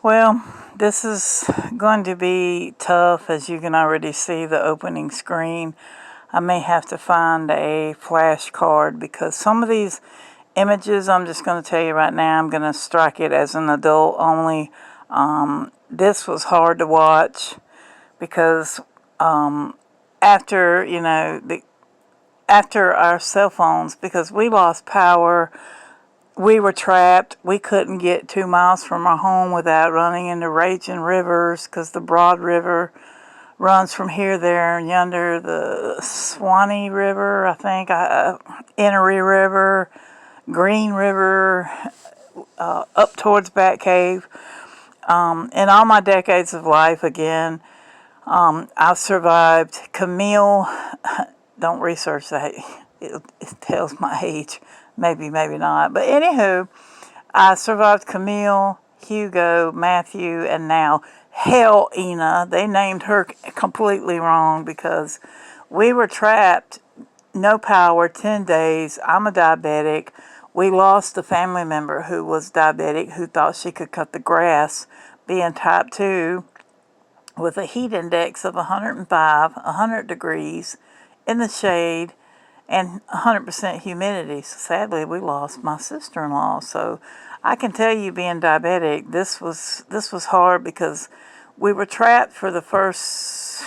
Well, this is going to be tough, as you can already see the opening screen. I may have to find a flashcard because some of these images, I'm just going to tell you right now, I'm going to strike it as an adult only. This was hard to watch because after, after our cell phones, because we lost power, we were trapped. We couldn't get 2 miles from our home without running into raging rivers because the Broad River runs from here, there, and yonder. The Swanee River, I think, Enoree River, Green River, up towards Bat Cave. In all my decades of life, again, I've survived Camille. Don't research that. It tells my age. Maybe, maybe not. But anywho, I survived Camille, Hugo, Matthew, and now Helena. They named her completely wrong because we were trapped, no power, 10 days. I'm a diabetic. We lost a family member who was diabetic who thought she could cut the grass, being type 2, with a heat index of 105, 100 degrees in the shade, and 100% humidity. So sadly, we lost my sister-in-law. So I can tell you, being diabetic, this was hard because we were trapped for the first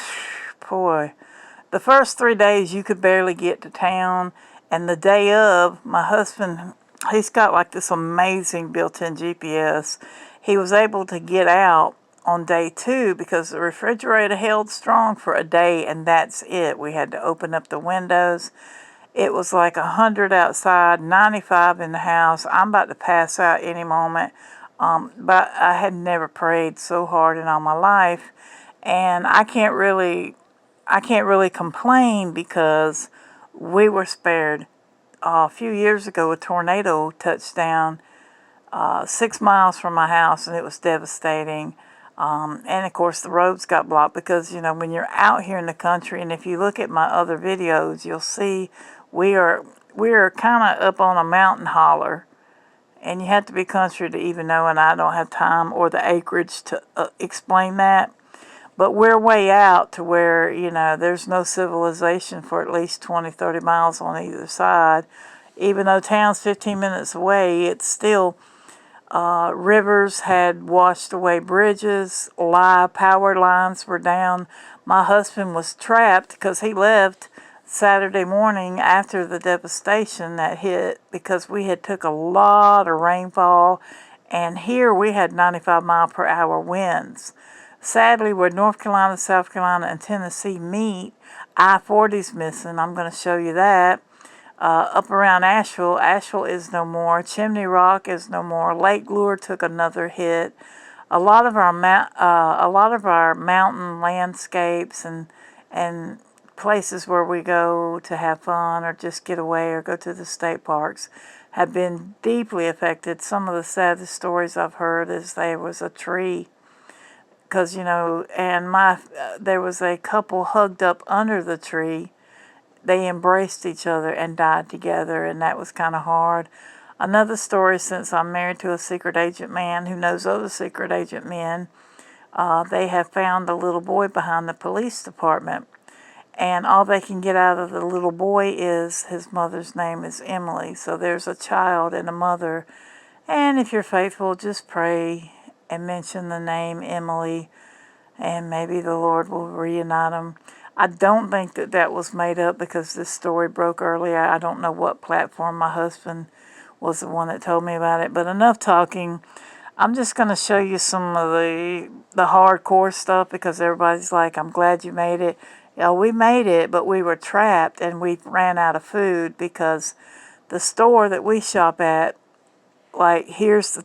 3 days. You could barely get to town, and the day of, my husband, he's got like this amazing built-in GPS. He was able to get out on day 2 because the refrigerator held strong for a day, and that's it. We had to open up the windows. It was like 100 outside, 95 in the house. I'm about to pass out any moment. But I had never prayed so hard in all my life, and I can't really complain because we were spared. A few years ago, a tornado touched down 6 miles from my house, and it was devastating. And of course, the roads got blocked because, when you're out here in the country, and if you look at my other videos, you'll see we are kind of up on a mountain holler, and you have to be country to even know, and I don't have time or the acreage to explain that. But we're way out to where, there's no civilization for at least 20, 30 miles on either side. Even though town's 15 minutes away, it's still, rivers had washed away bridges, live power lines were down. My husband was trapped because he left Saturday morning after the devastation that hit because we had took a lot of rainfall, and here we had 95-mile-per-hour winds. Sadly, where North Carolina, South Carolina, and Tennessee meet, I-40's missing. I'm going to show you that. Up around Asheville is no more. Chimney Rock is no more. Lake Lure took another hit. A lot of our mountain landscapes and places where we go to have fun or just get away or go to the state parks have been deeply affected. Some of the saddest stories I've heard is there was a tree because, and there was a couple hugged up under the tree. They embraced each other and died together, and that was kind of hard. Another story, since I'm married to a secret agent man who knows other secret agent men, they have found a little boy behind the police department, and all they can get out of the little boy is his mother's name is Emily. So there's a child and a mother, and if you're faithful, just pray and mention the name Emily, and maybe the Lord will reunite them. I don't think that was made up because this story broke early. I don't know what platform. My husband was the one that told me about it. But enough talking. I'm just going to show you some of the hardcore stuff because everybody's like, I'm glad you made it. Yeah, we made it, but we were trapped and we ran out of food because the store that we shop at, like, here's the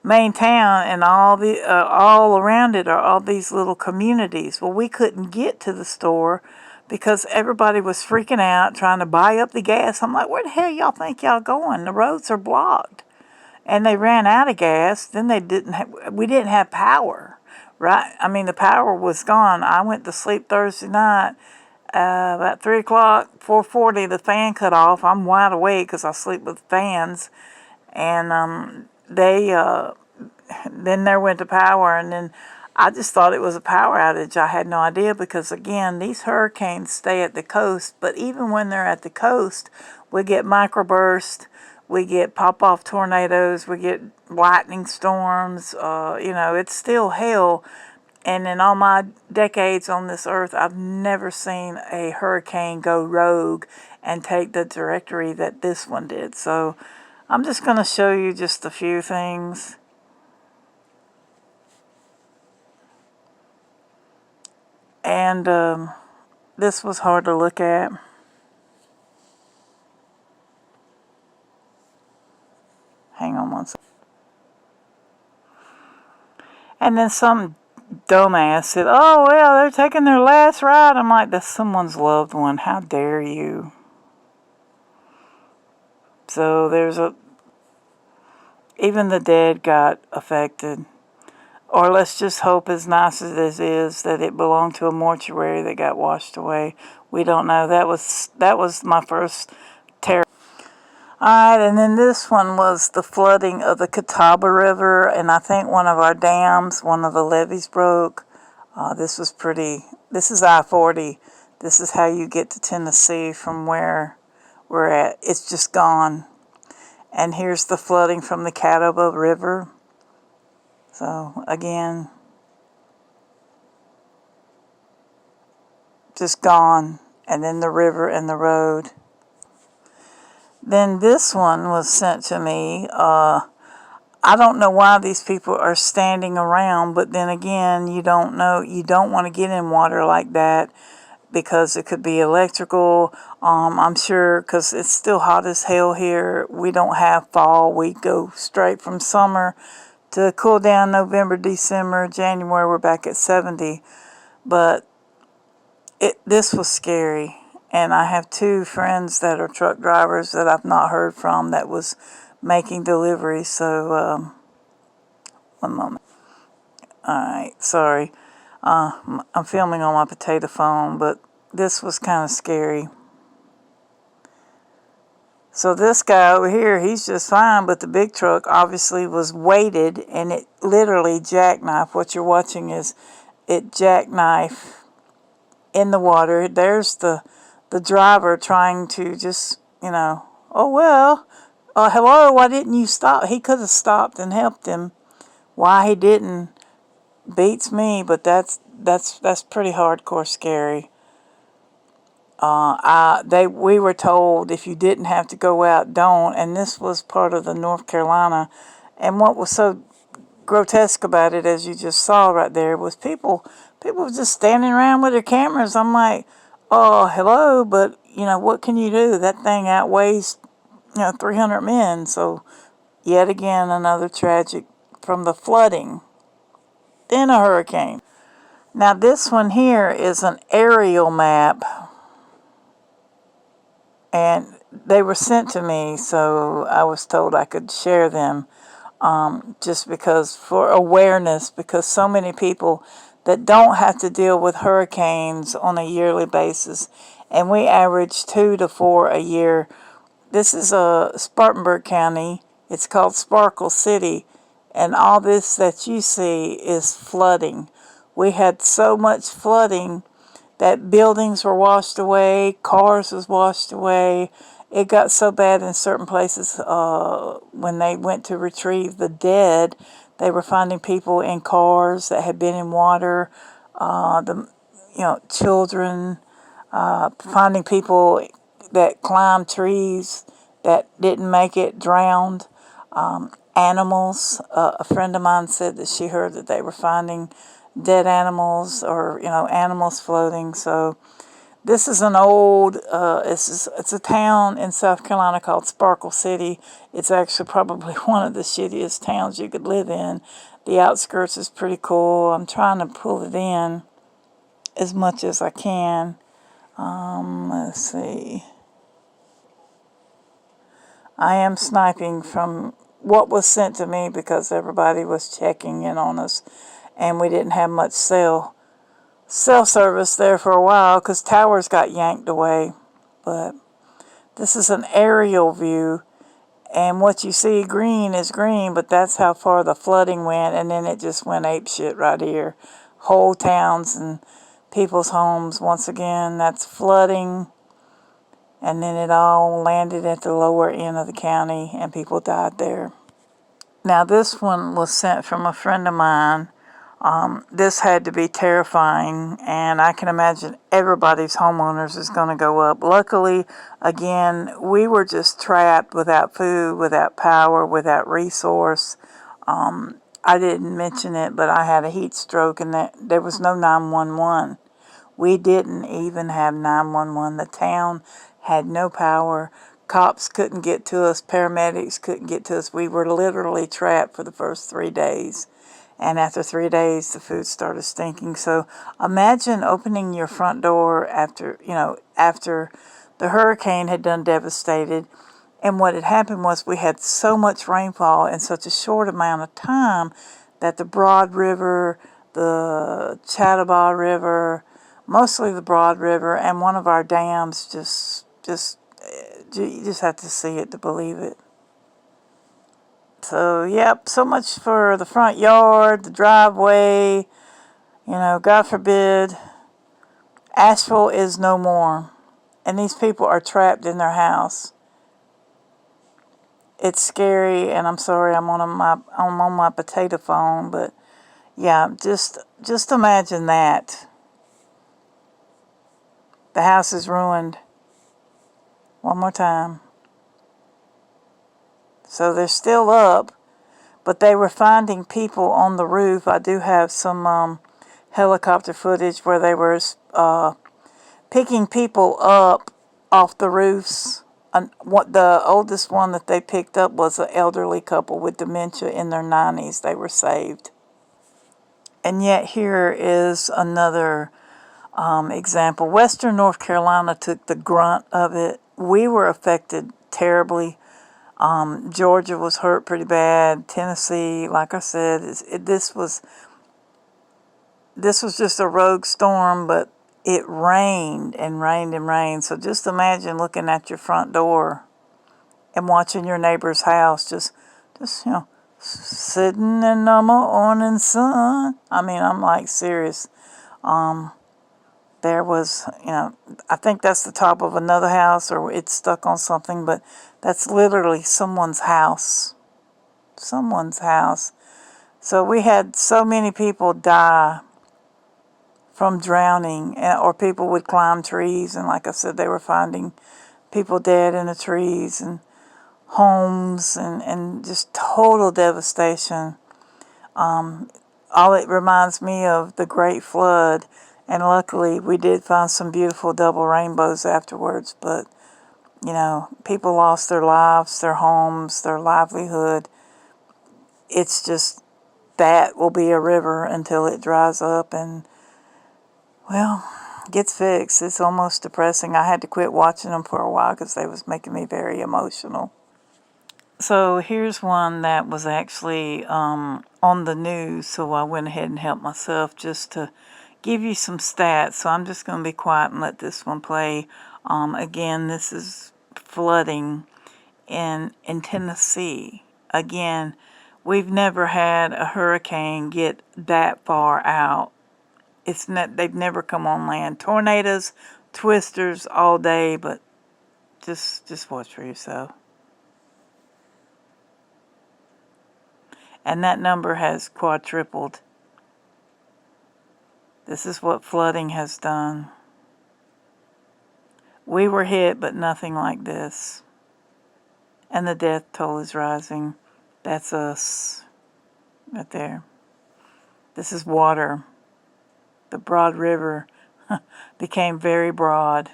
main town, and all around it are all these little communities. Well, we couldn't get to the store because everybody was freaking out trying to buy up the gas. I'm like, where the hell y'all think y'all going? The roads are blocked. And they ran out of gas. Then we didn't have power, right? I mean, the power was gone. I went to sleep Thursday night. About 3 o'clock, 4:40, the fan cut off. I'm wide awake because I sleep with fans. And they then there went the power, and then I just thought it was a power outage. I had no idea because, again, these hurricanes stay at the coast, but even when they're at the coast, we get microbursts, we get pop-off tornadoes, we get lightning storms. It's still hell. And in all my decades on this earth, I've never seen a hurricane go rogue and take the trajectory that this one did. So I'm just going to show you just a few things. And this was hard to look at. Hang on one second. And then some dumbass said, "Oh, well, they're taking their last ride." I'm like, that's someone's loved one. How dare you? So even the dead got affected. Or let's just hope, as nice as this is, that it belonged to a mortuary that got washed away. We don't know. That was my first terror. Alright, and then this one was the flooding of the Catawba River, and I think one of our dams, one of the levees broke. This is I-40. This is how you get to Tennessee from where we're at. It's just gone. And here's the flooding from the Catawba River. So, again, just gone. And then the river and the road. Then this one was sent to me. I don't know why these people are standing around, but then again, you don't know. You don't want to get in water like that because it could be electrical. I'm sure because it's still hot as hell here. We don't have fall. We go straight from summer to cool down November, December, January. We're back at 70. But this was scary. And I have two friends that are truck drivers that I've not heard from that was making deliveries. So, one moment. Alright, sorry. I'm filming on my potato phone, but this was kind of scary. So this guy over here, he's just fine, but the big truck obviously was weighted, and it literally jackknifed. What you're watching is it jackknife in the water. There's the driver trying to just, oh well, hello, why didn't you stop? He could have stopped and helped him. Why he didn't beats me, but that's pretty hardcore scary. We were told if you didn't have to go out, don't. And this was part of the North Carolina. And what was so grotesque about it, as you just saw right there, was people were just standing around with their cameras. I'm like, oh, hello, but what can you do? That thing outweighs 300 men. So yet again, another tragic from the flooding, then a hurricane. Now this one here is an aerial map. And they were sent to me, so I was told I could share them just because, for awareness, because so many people that don't have to deal with hurricanes on a yearly basis, and we average 2 to 4 a year. This is Spartanburg County. It's called Sparkle City, and all this that you see is flooding. We had so much flooding that buildings were washed away, cars was washed away. It got so bad in certain places when they went to retrieve the dead, they were finding people in cars that had been in water, children, finding people that climbed trees that didn't make it, drowned, animals. A friend of mine said that she heard that they were finding dead animals or animals floating. So this is an old it's a town in South Carolina called Sparkle City. It's actually probably one of the shittiest towns you could live in. The outskirts is pretty cool. I'm trying to pull it in as much as I can. Let's see. I am sniping from what was sent to me because everybody was checking in on us. And we didn't have much cell service there for a while because towers got yanked away. But this is an aerial view. And what you see green is green, but that's how far the flooding went, and then it just went apeshit right here. Whole towns and people's homes, once again, that's flooding, and then it all landed at the lower end of the county, and people died there. Now, this one was sent from a friend of mine. This had to be terrifying, and I can imagine everybody's homeowners is going to go up. Luckily, again, we were just trapped without food, without power, without resource. I didn't mention it, but I had a heat stroke, and there was no 911. We didn't even have 911. The town had no power. Cops couldn't get to us. Paramedics couldn't get to us. We were literally trapped for the first 3 days. And after 3 days, the food started stinking. So imagine opening your front door after the hurricane had done devastated. And what had happened was we had so much rainfall in such a short amount of time that the Broad River, the Chattawba River, mostly the Broad River, and one of our dams you just have to see it to believe it. So, yep, so much for the front yard, the driveway, God forbid, asphalt is no more. And these people are trapped in their house. It's scary, and I'm sorry I'm on my potato phone, but yeah, just imagine that. The house is ruined. One more time. So they're still up, but they were finding people on the roof. I do have some helicopter footage where they were picking people up off the roofs. And the oldest one that they picked up was an elderly couple with dementia in their 90s. They were saved. And yet here is another example. Western North Carolina took the grunt of it. We were affected terribly. Georgia was hurt pretty bad. Tennessee, like I said, this was just a rogue storm, but it rained and rained and rained. So just imagine looking at your front door and watching your neighbor's house just sitting in the morning sun. I mean, I'm like serious. There was, I think that's the top of another house or it's stuck on something, but that's literally someone's house. Someone's house. So we had so many people die from drowning, or people would climb trees, and like I said, they were finding people dead in the trees and homes and just total devastation. All it reminds me of the Great Flood, and luckily we did find some beautiful double rainbows afterwards, but people lost their lives, their homes, their livelihood. It's just that will be a river until it dries up and, well, gets fixed. It's almost depressing. I had to quit watching them for a while because they was making me very emotional. So here's one that was actually on the news, so I went ahead and helped myself just to give you some stats. So I'm just going to be quiet and let this one play. Again, this is flooding in Tennessee. Again, we've never had a hurricane get that far out. They've never come on land. Tornadoes, twisters all day, but just watch for yourself. And that number has quadrupled. This is what flooding has done. We were hit, but nothing like this. And the death toll is rising. That's us. Right there. This is water. The Broad River became very broad.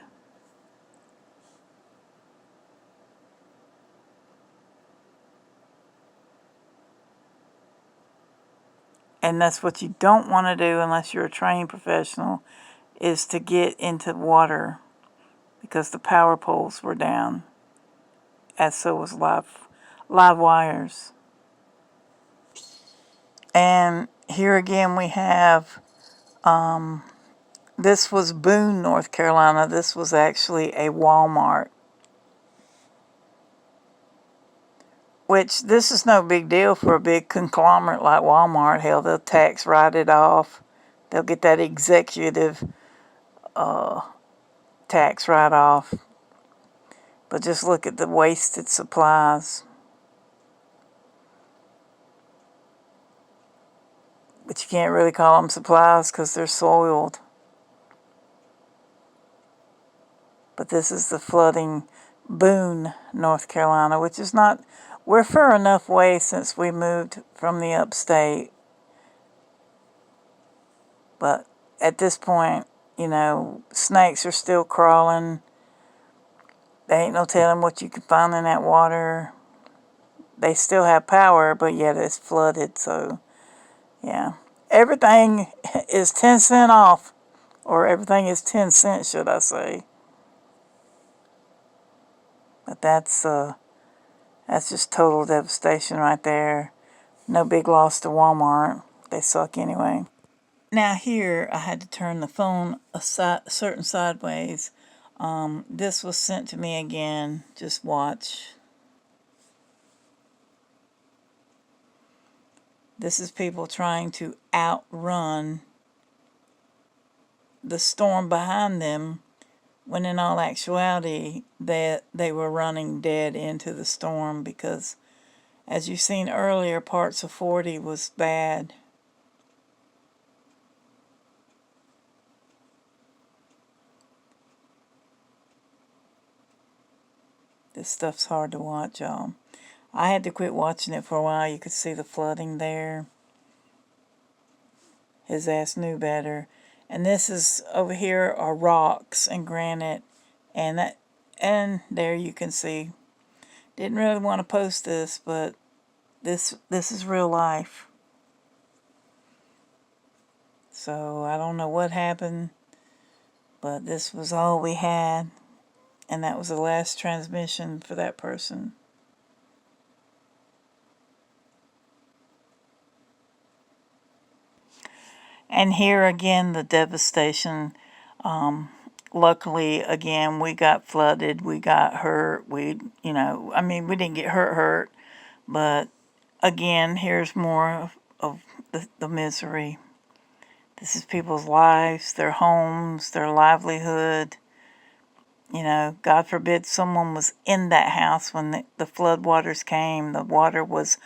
And that's what you don't want to do unless you're a trained professional, is to get into water, because the power poles were down, as so was live wires. And here again we have, this was Boone, North Carolina. This was actually a Walmart. which this is no big deal for a big conglomerate like Walmart. Hell, they'll tax write it off. They'll get that executive tax write-off. But just look at the wasted supplies. But you can't really call them supplies because they're soiled. But this is the flooding Boone, North Carolina, which is not, we're far enough away since we moved from the upstate. But at this point, you know, snakes are still crawling. There ain't no telling what you can find in that water. They still have power, but yet it's flooded, so yeah. Everything is 10 cents off, or everything is 10 cents, should I say. But that's just total devastation right there. No big loss to Walmart. They suck anyway. Now here, I had to turn the phone a certain sideways. This was sent to me again. Just watch. This is people trying to outrun the storm behind them, when in all actuality they were running dead into the storm, because as you've seen earlier, parts of 40 was bad. This stuff's hard to watch, y'all. I had to quit watching it for a while. You could see the flooding there. His ass knew better. And this is, over here are rocks and granite, and there you can see. Didn't really want to post this, but this is real life. So I don't know what happened, but this was all we had, and that was the last transmission for that person. And here again, the devastation. Luckily, again, we got flooded. We got hurt. We didn't get hurt. But again, here's more of the misery. This is people's lives, their homes, their livelihood. You know, God forbid someone was in that house when the flood waters came. The water was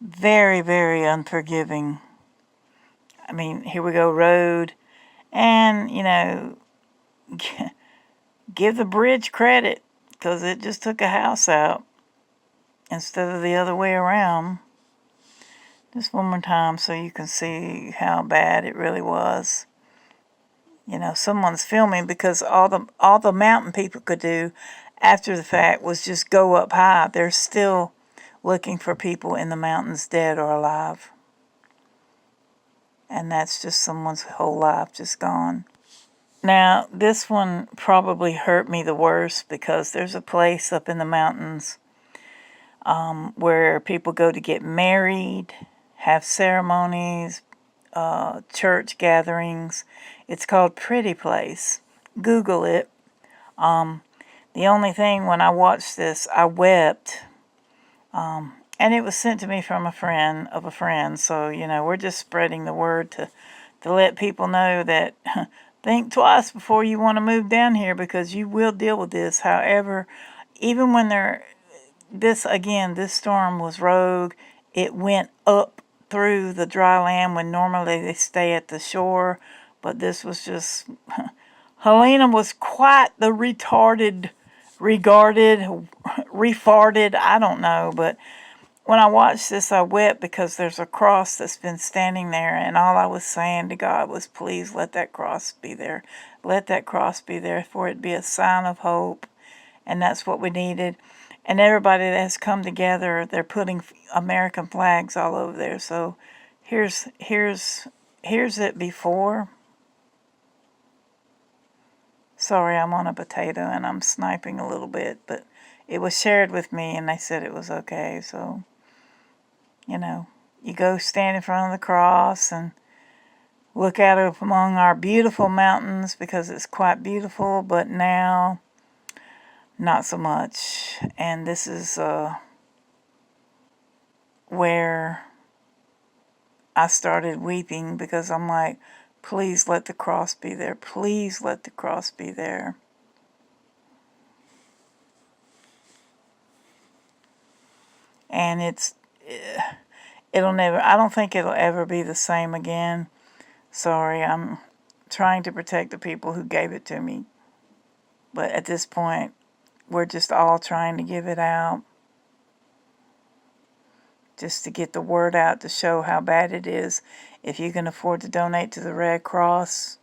very, very unforgiving. I mean, here we go, road. And, you know, give the bridge credit, because it just took a house out instead of the other way around. Just one more time so you can see how bad it really was. You know, someone's filming, because all the mountain people could do after the fact was just go up high. They're still looking for people in the mountains, dead or alive. And that's just someone's whole life just gone. Now, this one probably hurt me the worst, because there's a place up in the mountains where people go to get married, have ceremonies, church gatherings. It's called Pretty Place. Google it. The only thing, when I watched this, I wept. And it was sent to me from a friend of a friend. So, you know, we're just spreading the word to let people know that think twice before you want to move down here, because you will deal with this. However, even when this storm was rogue. It went up through the dry land when normally they stay at the shore. But this was just, Helena was quite the refarted, I don't know. But when I watched this, I wept, because there's a cross that's been standing there, and all I was saying to God was, please let that cross be there. Let that cross be there, for it be a sign of hope. And that's what we needed. And everybody that has come together, they're putting American flags all over there. So here's it before. Sorry, I'm on a potato and I'm sniping a little bit, but it was shared with me and they said it was okay. So, you know, you go stand in front of the cross and look out up among our beautiful mountains, because it's quite beautiful, but now not so much. And this is where I started weeping because I'm like, please let the cross be there. Please let the cross be there. And it'll never, I don't think it'll ever be the same again. Sorry, I'm trying to protect the people who gave it to me. But at this point, we're just all trying to give it out. Just to get the word out to show how bad it is. If you can afford to donate to the Red Cross,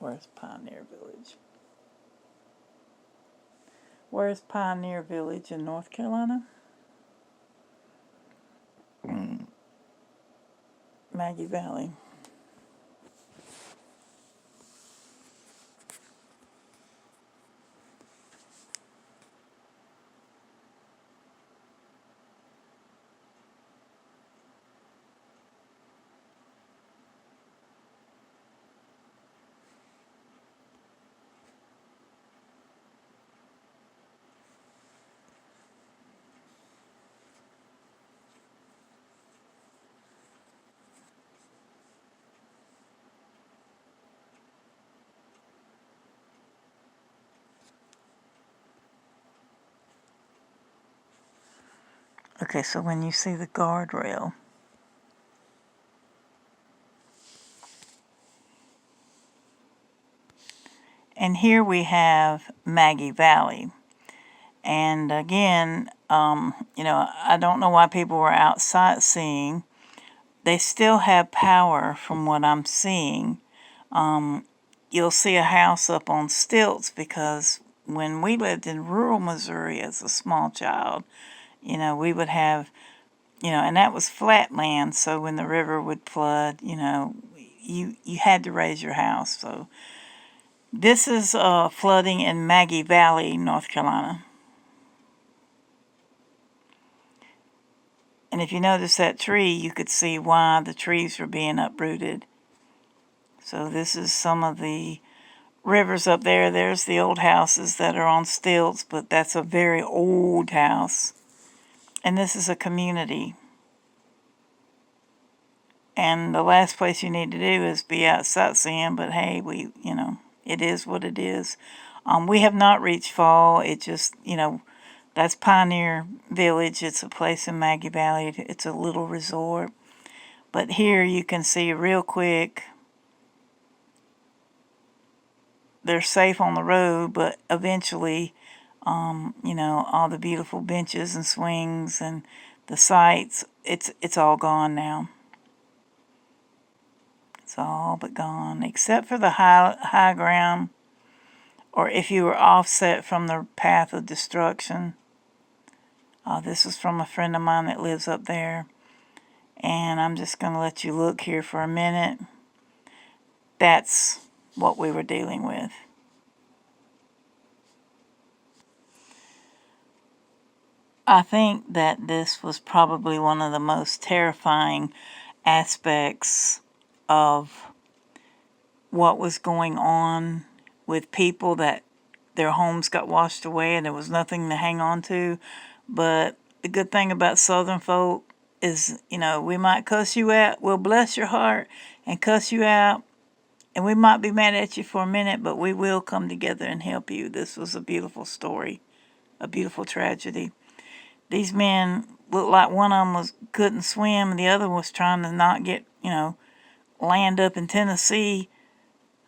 where's Pioneer Village? Where's Pioneer Village in North Carolina? Maggie Valley. Okay, so when you see the guardrail, and here we have Maggie Valley. And again, I don't know why people were out sightseeing. They still have power from what I'm seeing. You'll see a house up on stilts because when we lived in rural Missouri as a small child, we would have, and that was flat land. So when the river would flood, you had to raise your house. So this is flooding in Maggie Valley, North Carolina. And if you notice that tree, you could see why the trees were being uprooted. So this is some of the rivers up there. There's the old houses that are on stilts, but that's a very old house. And this is a community. And the last place you need to do is be out sightseeing, but hey, it is what it is. We have not reached fall. It just, that's Pioneer Village. It's a place in Maggie Valley. It's a little resort. But here you can see real quick, they're safe on the road, but eventually, all the beautiful benches and swings and the sites, it's all gone now. It's all but gone, except for the high ground, or if you were offset from the path of destruction. This is from a friend of mine that lives up there. And I'm just going to let you look here for a minute. That's what we were dealing with. I think that this was probably one of the most terrifying aspects of what was going on with people, that their homes got washed away and there was nothing to hang on to. But the good thing about Southern folk is, we might cuss you out. We'll bless your heart and cuss you out. And we might be mad at you for a minute, but we will come together and help you. This was a beautiful story, a beautiful tragedy. These men looked like one of them couldn't swim and the other was trying to not get, land up in Tennessee.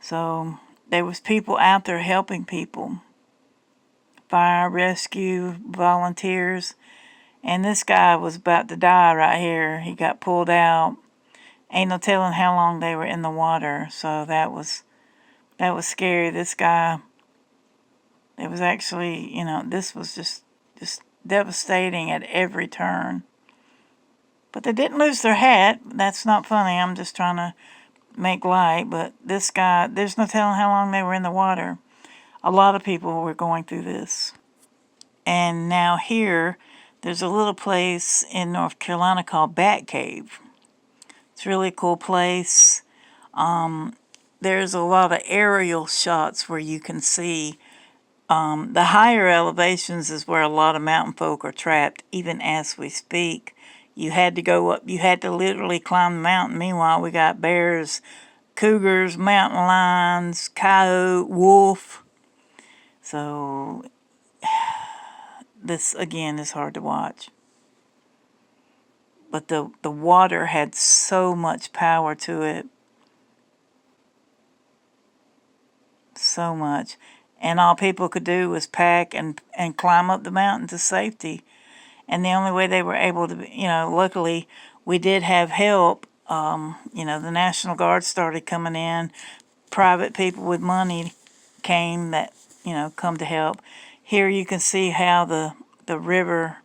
So there was people out there helping people. Fire, rescue, volunteers. And this guy was about to die right here. He got pulled out. Ain't no telling how long they were in the water. So that was scary. This guy, it was actually, this was just devastating at every turn. But they didn't lose their hat. That's not funny. I'm just trying to make light. But this guy, there's no telling how long they were in the water. A lot of people were going through this. And now here, there's a little place in North Carolina called Bat Cave. It's a really cool place. There's a lot of aerial shots where you can see. The higher elevations is where a lot of mountain folk are trapped, even as we speak. You had to go up, you had to literally climb the mountain. Meanwhile, we got bears, cougars, mountain lions, coyote, wolf. So this, again, is hard to watch. But the water had so much power to it. So much. And all people could do was pack and climb up the mountain to safety. And the only way they were able to, luckily we did have help. The National Guard started coming in. Private people with money came that, come to help. Here you can see how the river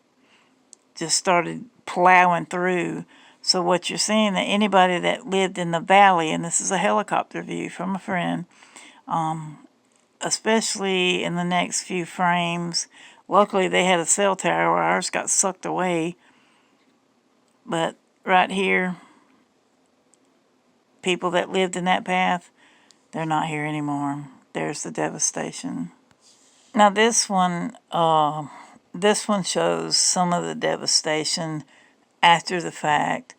just started plowing through. So what you're seeing, that anybody that lived in the valley, and this is a helicopter view from a friend, especially in the next few frames. Luckily, they had a cell tower. Ours got sucked away. But right here, people that lived in that path, they're not here anymore. There's the devastation. Now this one shows some of the devastation after the fact.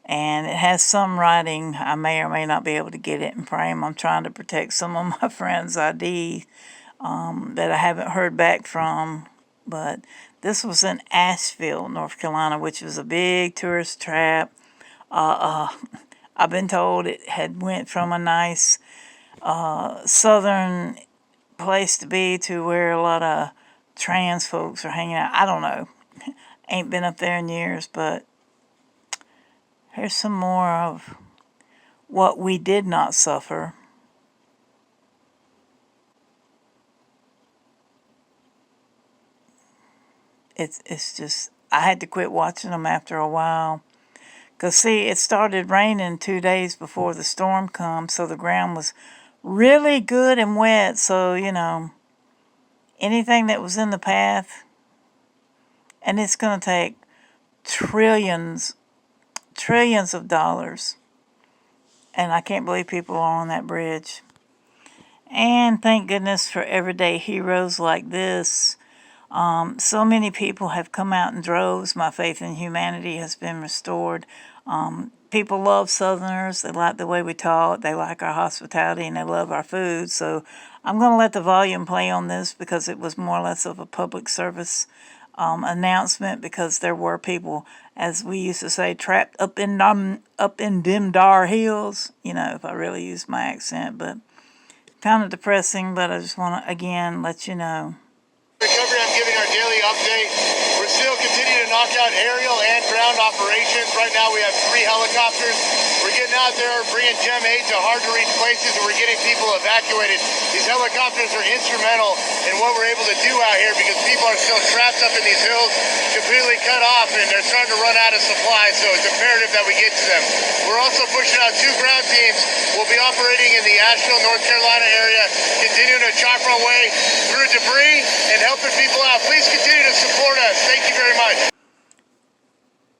And it has some writing. I may or may not be able to get it in frame. I'm trying to protect some of my friends' ID that I haven't heard back from. But this was in Asheville, North Carolina, which was a big tourist trap. I've been told it had went from a nice southern place to be to where a lot of trans folks are hanging out. I don't know. Ain't been up there in years, but here's some more of what we did not suffer. It's just, I had to quit watching them after a while. Because, see, it started raining 2 days before the storm come, so the ground was really good and wet. So, anything that was in the path, and it's going to take trillions of dollars. And I can't believe people are on that bridge. And thank goodness for everyday heroes like this. So many people have come out in droves. My faith in humanity has been restored. People love Southerners. They like the way we talk. They like our hospitality, and they love our food. So I'm going to let the volume play on this because it was more or less of a public service announcement, because there were people, as we used to say, trapped up in them dar hills, if I really use my accent. But kind of depressing, but I just want to, again, let you know. Recovery, I'm giving our daily update. We're still continuing to knock out aerial and ground operations. Right now we have 3 helicopters We're getting out there, bringing gem aid to hard-to-reach places, and we're getting people evacuated. These helicopters are instrumental in what we're able to do out here because people are still trapped up in these hills, completely cut off, and they're starting to run out of supply, so it's imperative that we get to them. We're also pushing out 2 ground teams. We'll be operating in the Asheville, North Carolina area, continuing to chop our way through debris and helping people out. Please continue to support us. Thank you very much.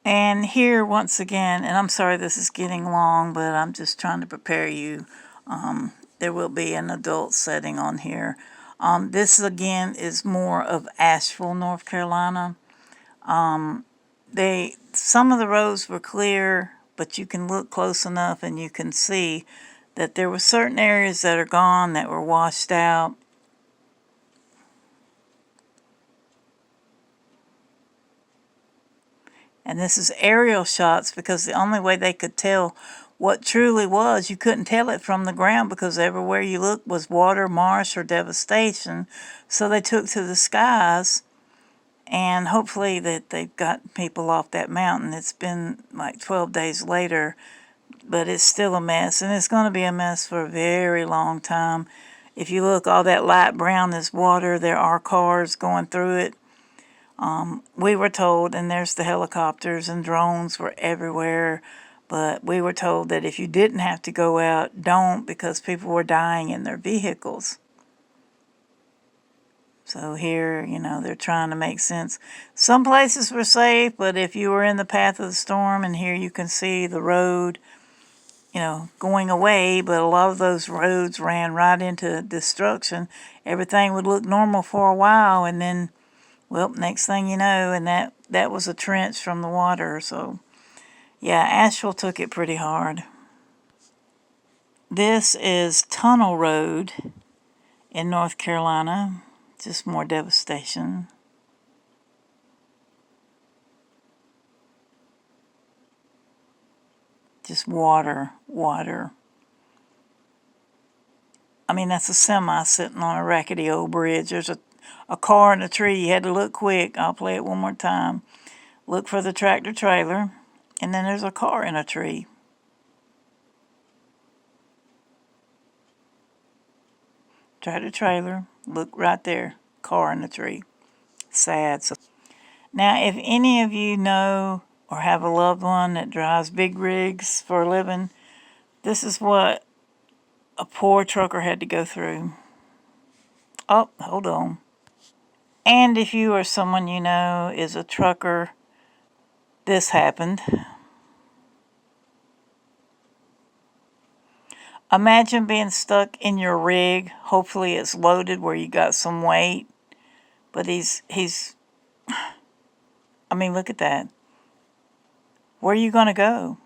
And here, once again, and I'm sorry this is getting long, but I'm just trying to prepare you. There will be an adult setting on here. This, again, is more of Asheville, North Carolina. Some of the roads were clear, but you can look close enough and you can see that there were certain areas that are gone, that were washed out. And this is aerial shots because the only way they could tell what truly was, you couldn't tell it from the ground because everywhere you looked was water, marsh, or devastation. So they took to the skies, and hopefully that they've got people off that mountain. It's been like 12 days later, but it's still a mess, and it's going to be a mess for a very long time. If you look, all that light brown is water. There are cars going through it. We were told, and there's the helicopters and drones were everywhere, but we were told that if you didn't have to go out, don't, because people were dying in their vehicles. So here, they're trying to make sense. Some places were safe, but if you were in the path of the storm, and here you can see the road, going away, but a lot of those roads ran right into destruction. Everything would look normal for a while, and then, well, next thing you know, and that was a trench from the water. So, yeah, Asheville took it pretty hard. This is Tunnel Road in North Carolina. Just more devastation. Just water. I mean, that's a semi sitting on a rackety old bridge. There's a car in a tree. You had to look quick. I'll play it one more time. Look for the tractor trailer, and then there's a car in a tree. Tractor trailer, look right there, car in a tree. Sad. So, now, if any of you know or have a loved one that drives big rigs for a living, this is what a poor trucker had to go through. Oh, hold on. And if you or someone you know is a trucker, this happened. Imagine being stuck in your rig. Hopefully it's loaded where you got some weight. But I mean, look at that. Where are you going to go?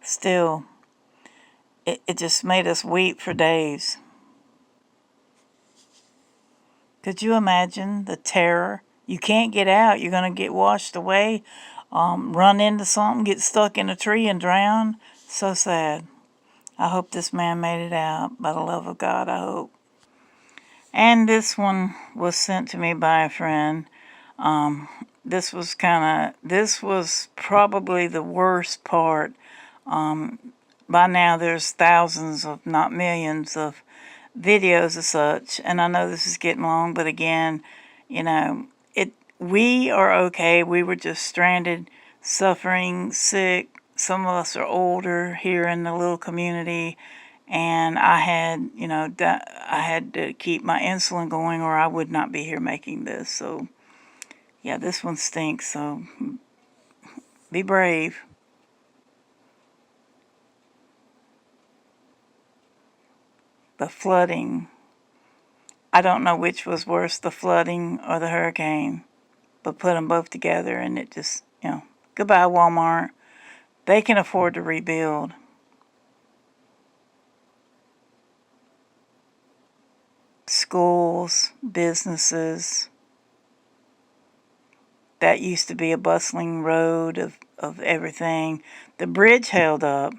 Still, it just made us weep for days. Could you imagine the terror? You can't get out. You're going to get washed away, run into something, get stuck in a tree and drown. So sad. I hope this man made it out. By the love of God, I hope. And this one was sent to me by a friend. This was probably the worst part. By now there's thousands of, not millions of videos of such, and I know this is getting long, but again, we are okay. We were just stranded, suffering, sick. Some of us are older here in the little community, and I had to keep my insulin going, or I would not be here making this. So, yeah, this one stinks. So, be brave. The flooding. I don't know which was worse, the flooding or the hurricane, but put them both together, and it just, goodbye, Walmart. They can afford to rebuild. Schools, businesses. That used to be a bustling road of everything. The bridge held up.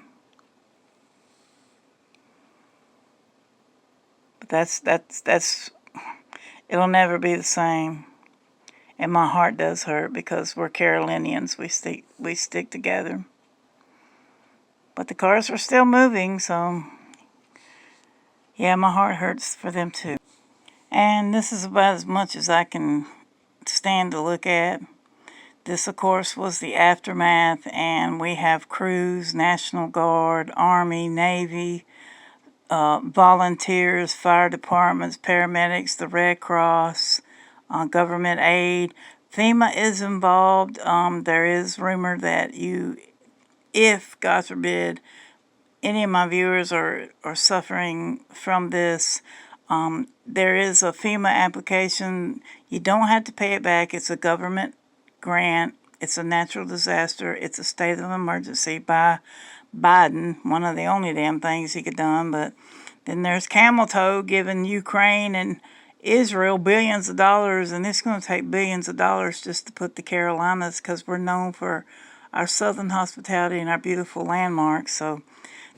But that's it'll never be the same. And my heart does hurt because we're Carolinians. We stick together. But the cars were still moving, so yeah, my heart hurts for them too. And this is about as much as I can stand to look at. This, of course, was the aftermath, and we have crews, National Guard, Army, Navy, volunteers, fire departments, paramedics, the Red Cross, government aid. FEMA is involved. There is rumor that if, God forbid, any of my viewers are suffering from this, there is a FEMA application. You don't have to pay it back. It's a government grant. It's a natural disaster. It's a state of emergency by Biden, one of the only damn things he could done. But then there's Camel Toe giving Ukraine and Israel billions of dollars, and it's going to take billions of dollars just to put the Carolinas, because we're known for our southern hospitality and our beautiful landmarks. So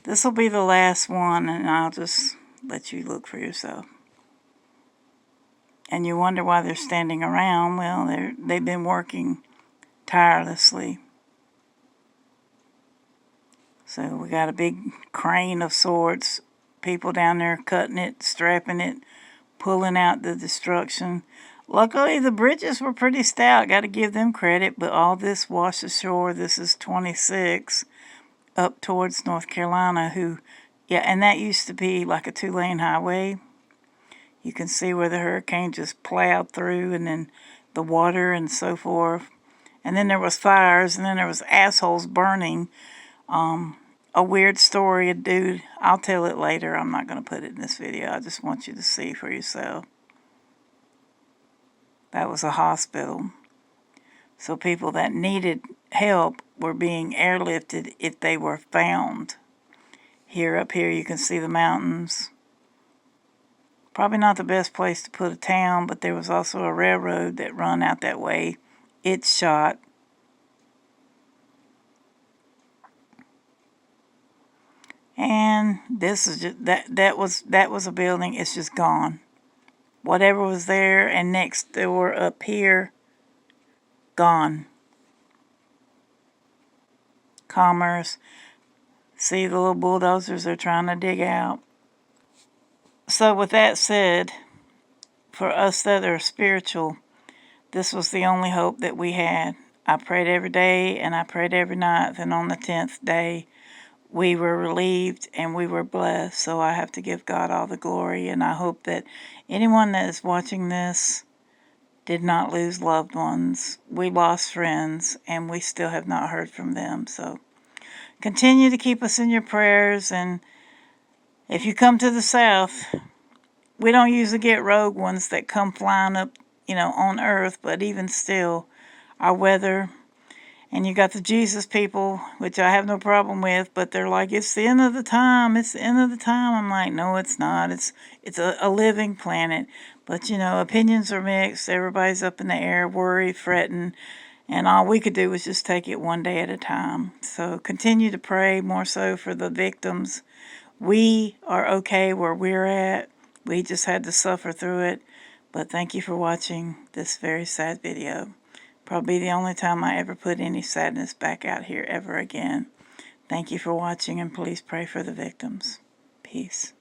this will be the last one, and I'll just let you look for yourself. And you wonder why they're standing around. Well, they've been working tirelessly. So we got a big crane of sorts, people down there cutting it, strapping it, pulling out the destruction. Luckily, the bridges were pretty stout. Got to give them credit, but all this washed ashore. This is 26 up towards North Carolina, and that used to be like a 2-lane highway. You can see where the hurricane just plowed through, and then the water and so forth. And then there was fires, and then there was assholes burning. A weird story, a dude, I'll tell it later. I'm not going to put it in this video. I just want you to see for yourself. That was a hospital. So people that needed help were being airlifted if they were found. Up here you can see the mountains. Probably not the best place to put a town, but there was also a railroad that run out that way. It's shot. And this is just that was a building. It's just gone. Whatever was there and next door up here, gone. Commerce. See the little bulldozers they're trying to dig out. So with that said, for us that are spiritual, this was the only hope that we had. I prayed every day and I prayed every night, and on the 10th day we were relieved and we were blessed. So I have to give God all the glory, and I hope that anyone that is watching this did not lose loved ones. We lost friends and we still have not heard from them. So continue to keep us in your prayers, and if you come to the South, we don't usually get rogue ones that come flying up, on Earth, but even still, our weather. And you got the Jesus people, which I have no problem with, but they're like, it's the end of the time. It's the end of the time. I'm like, no, it's not. It's a living planet. But, opinions are mixed. Everybody's up in the air, worried, fretting. And all we could do was just take it one day at a time. So continue to pray more so for the victims. We are okay where we're at. We just had to suffer through it. But thank you for watching this very sad video. Probably the only time I ever put any sadness back out here ever again. Thank you for watching, and please pray for the victims. Peace.